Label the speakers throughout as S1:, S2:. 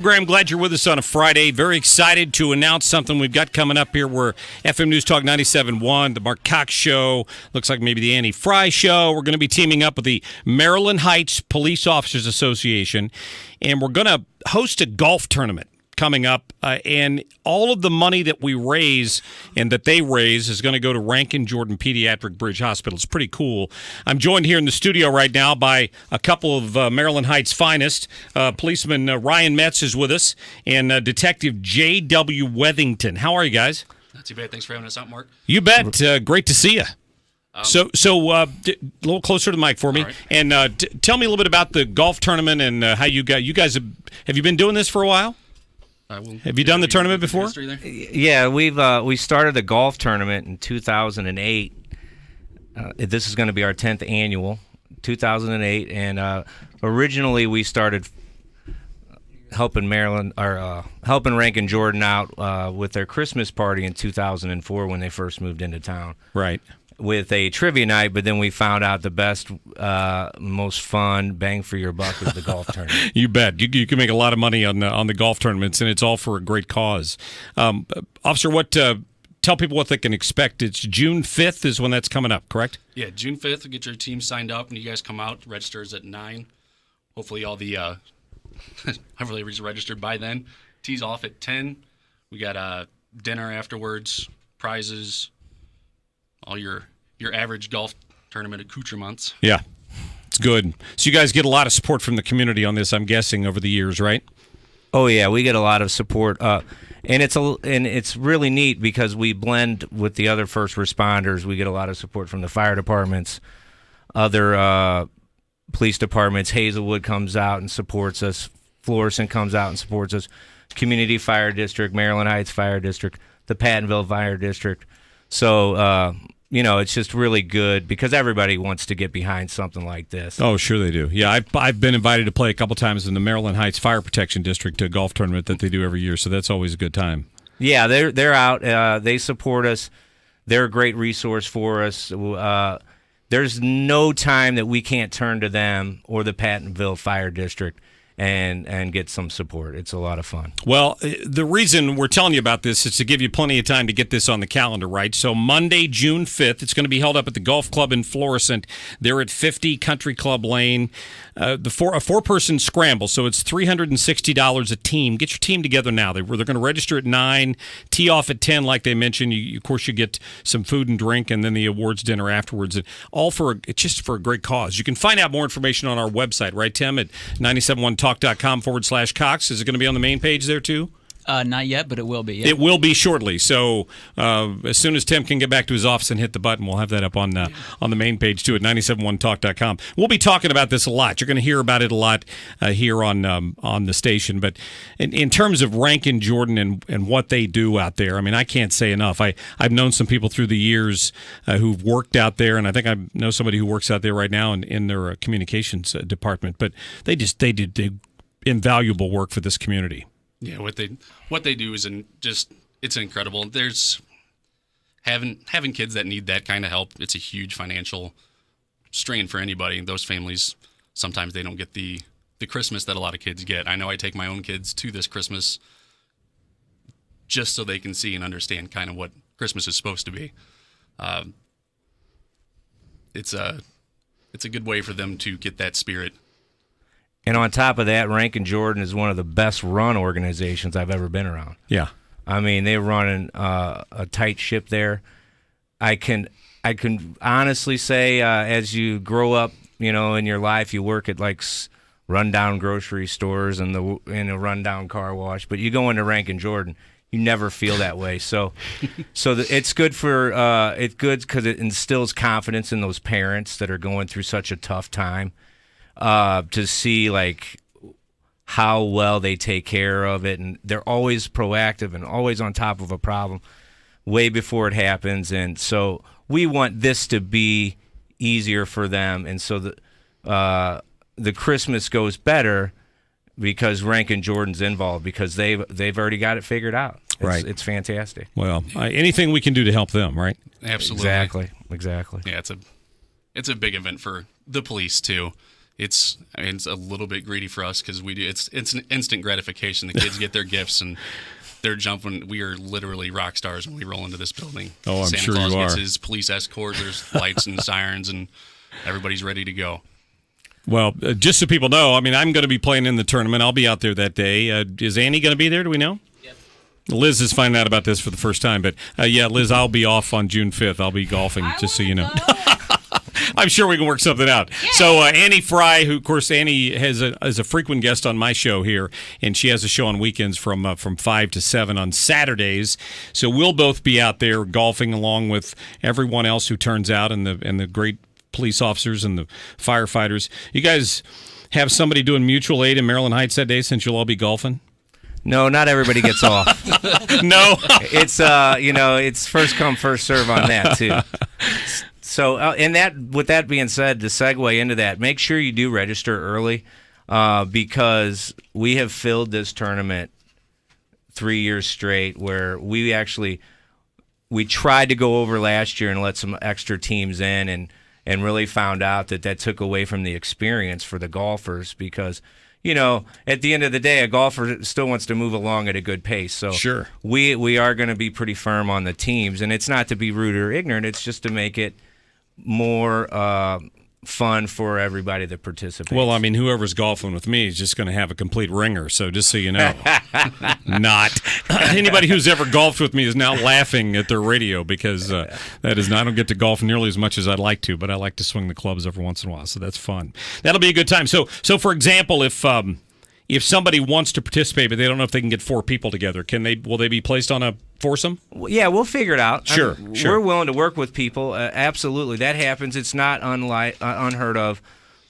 S1: Graham, glad you're with us on a Friday. Very excited to announce something we've got coming up here. We're FM News Talk 97.1, the Mark Cox Show, looks like maybe the Annie Fry Show. We're going to be teaming up with the Maryland Heights Police Officers Association, and we're going to host a golf tournament coming up, and all of the money that we raise and that they raise is going to go to Rankin Jordan Pediatric Bridge Hospital. It's pretty cool. I'm joined here in the studio right now by a couple of Maryland Heights' finest. Policeman Ryan Metz is with us, and Detective J.W. Wethington. How are you guys?
S2: Not too bad. Thanks for having us out, Mark.
S1: You bet. Great to see you. So a little closer to the mic for me, right. And tell me a little bit about the golf tournament and how you guys have you been doing this for a while? Have you done the tournament before?
S3: Yeah, we started the golf tournament in 2008. This is going to be our 10th annual, 2008, and originally we started helping helping Rankin Jordan out with their Christmas party in 2004 when they first moved into town. Right. With a trivia night, but then we found out the best, most fun, bang for your buck is the golf tournament.
S1: You bet. You can make a lot of money on the golf tournaments, and it's all for a great cause. Officer, tell people what they can expect. It's June 5th is when that's coming up, correct?
S2: Yeah, June 5th. We'll get your team signed up, and you guys come out. Registers at 9. Hopefully all the hopefully everybody's registered by then. Tees off at 10. We got dinner afterwards, prizes, all your average golf tournament accoutrements. Yeah,
S1: it's good. So you guys get a lot of support from the community on this, I'm guessing, over the years, right?
S3: Oh yeah, we get a lot of support, and it's really neat because we blend with the other first responders. We get a lot of support from the fire departments, other police departments. Hazelwood comes out and supports us. Florissant comes out and supports us. Community Fire District, Maryland Heights Fire District, the Pattonville Fire District. So, it's just really good because everybody wants to get behind something like this.
S1: Oh, sure they do. Yeah, I've been invited to play a couple times in the Maryland Heights Fire Protection District golf tournament that they do every year, so that's always a good time.
S3: Yeah, they're out. They support us. They're a great resource for us. There's no time that we can't turn to them or the Pattonville Fire District and get some support. It's a lot of fun.
S1: Well, the reason we're telling you about this is to give you plenty of time to get this on the calendar, right? So Monday, June 5th, it's going to be held up at the Golf Club in Florissant. They're at 50 Country Club Lane. A four-person scramble, so it's $360 a team. Get your team together now. They're going to register at 9, tee off at 10, like they mentioned. Of course, you get some food and drink, and then the awards dinner afterwards. And it's just for a great cause. You can find out more information on our website, right, Tim, at 971talk.com/Cox. Is it going to be on the main page there, too?
S4: Not yet, but it will be. Yeah.
S1: It will be shortly. So as soon as Tim can get back to his office and hit the button, we'll have that up on the main page too at 971talk.com. We'll be talking about this a lot. You're going to hear about it a lot here on the station. But in terms of Rankin Jordan and what they do out there, I mean, I can't say enough. I've known some people through the years who've worked out there, and I think I know somebody who works out there right now in their communications department. But they did invaluable work for this community.
S2: Yeah, what they do is it's incredible. There's having kids that need that kind of help. It's a huge financial strain for anybody. Those families, sometimes they don't get the Christmas that a lot of kids get. I know I take my own kids to this Christmas just so they can see and understand kind of what Christmas is supposed to be. It's a good way for them to get that spirit.
S3: And on top of that, Rankin Jordan is one of the best run organizations I've ever been around.
S1: Yeah.
S3: I mean, they're running a tight ship there. I can honestly say as you grow up, in your life, you work at like rundown grocery stores and in a rundown car wash, but you go into Rankin Jordan, you never feel that way. So it's good it's good because it instills confidence in those parents that are going through such a tough time. To see like how well they take care of it, and they're always proactive and always on top of a problem way before it happens. And so we want this to be easier for them, and so the Christmas goes better because Rankin Jordan's involved because they've already got it figured out. It's fantastic.
S1: Well, anything we can do to help them, right?
S2: Absolutely,
S3: exactly.
S2: Yeah, it's a big event for the police too. it's a little bit greedy for us because it's an instant gratification. The kids get their gifts and they're jumping. We are literally rock stars when we roll into this building.
S1: Oh, I'm
S2: Santa
S1: sure
S2: Claus
S1: you
S2: gets
S1: are.
S2: his police escort. There's lights and sirens, and everybody's ready to go.
S1: Well, just so people know, I mean, I'm going to be playing in the tournament. I'll be out there that day. Is Annie going to be there? Do we know? Yep. Liz is finding out about this for the first time. But, yeah, Liz, I'll be off on June 5th. I'll be golfing, just so you know. I'm sure we can work something out. Yeah. So Annie Fry, who, of course, Annie is a frequent guest on my show here, and she has a show on weekends from 5 to 7 on Saturdays. So we'll both be out there golfing along with everyone else who turns out and the great police officers and the firefighters. You guys have somebody doing mutual aid in Maryland Heights that day since you'll all be golfing?
S3: No, not everybody gets off.
S1: No.
S3: It's it's first come, first serve on that too. So, with that being said, to segue into that, make sure you do register early because we have filled this tournament 3 years straight where we tried to go over last year and let some extra teams in and really found out that took away from the experience for the golfers because, at the end of the day, a golfer still wants to move along at a good pace. So
S1: sure,
S3: we are going to be pretty firm on the teams, and it's not to be rude or ignorant. It's just to make it more fun for everybody that participates.
S1: Well, I mean, whoever's golfing with me is just going to have a complete ringer, so just so you know. Not. Anybody who's ever golfed with me is now laughing at their radio because I don't get to golf nearly as much as I'd like to, but I like to swing the clubs every once in a while, so that's fun. That'll be a good time. So for example, if somebody wants to participate, but they don't know if they can get 4 people together, will they be placed on a foursome?
S3: Yeah, we'll figure it out.
S1: Sure.
S3: We're willing to work with people. Absolutely. That happens. It's not unheard of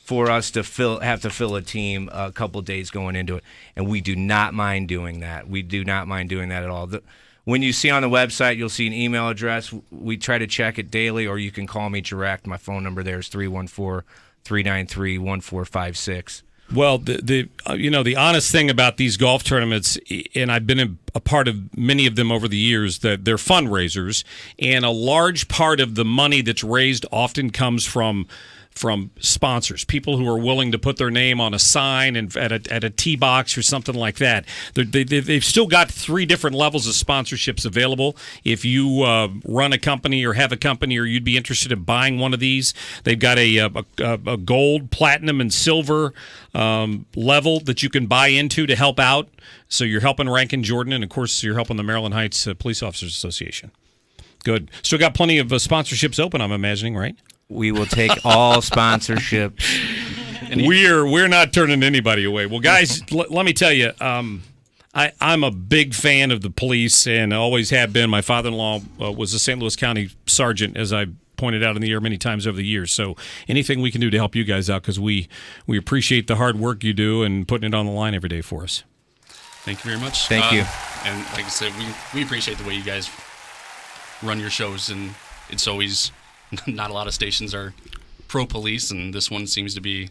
S3: for us to have to fill a team a couple days going into it, and we do not mind doing that. We do not mind doing that at all. When you see on the website, you'll see an email address. We try to check it daily, or you can call me direct. My phone number there is 314-393-1456.
S1: Well, the honest thing about these golf tournaments, and I've been a part of many of them over the years, that they're fundraisers, and a large part of the money that's raised often comes from sponsors, people who are willing to put their name on a sign and at a tee box or something like that. They've still got 3 different levels of sponsorships available. If you run a company or have a company or you'd be interested in buying one of these, they've got a gold, platinum, and silver level that you can buy into to help out. So you're helping Rankin Jordan, and of course you're helping the Maryland Heights Police Officers Association. Good. Still got plenty of sponsorships open, I'm imagining, right?
S3: We will take all sponsorships.
S1: We're not turning anybody away. Well, guys, let me tell you, I'm a big fan of the police and always have been. My father-in-law was a St. Louis County sergeant, as I pointed out in the air many times over the years. So anything we can do to help you guys out, because we appreciate the hard work you do and putting it on the line every day for us.
S2: Thank you very much.
S3: Thank you.
S2: And like I said, we appreciate the way you guys run your shows, and it's always not a lot of stations are pro-police, and this one seems to be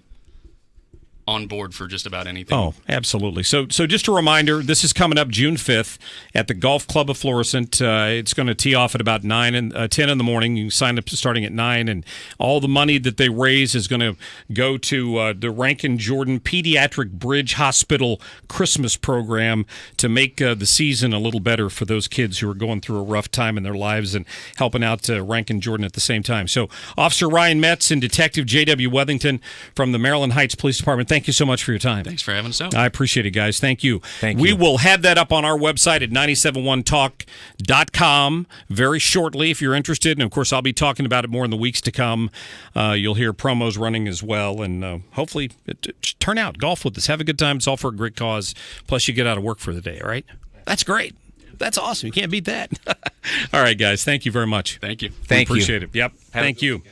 S2: on board for just about anything.
S1: Oh, absolutely. So just a reminder, this is coming up June 5th at the Golf Club of Florissant. It's going to tee off at about 10 in the morning. You can sign up starting at 9, and all the money that they raise is going to go to the Rankin Jordan Pediatric Bridge Hospital Christmas program to make the season a little better for those kids who are going through a rough time in their lives and helping out Rankin Jordan at the same time. So Officer Ryan Metz and Detective J.W. Wethington from the Maryland Heights Police Department, thank you so much for your time.
S2: Thanks for having us out.
S1: I appreciate it, guys. Thank you.
S3: Thank you.
S1: We will have that up on our website at 971talk.com very shortly if you're interested. And, of course, I'll be talking about it more in the weeks to come. You'll hear promos running as well. And hopefully, turn out, golf with us. Have a good time. It's all for a great cause. Plus, you get out of work for the day, all right? That's great. That's awesome. You can't beat that. All right, guys. Thank you very much.
S2: Thank you.
S3: Thank you.
S1: Appreciate it. Yep. Thank you.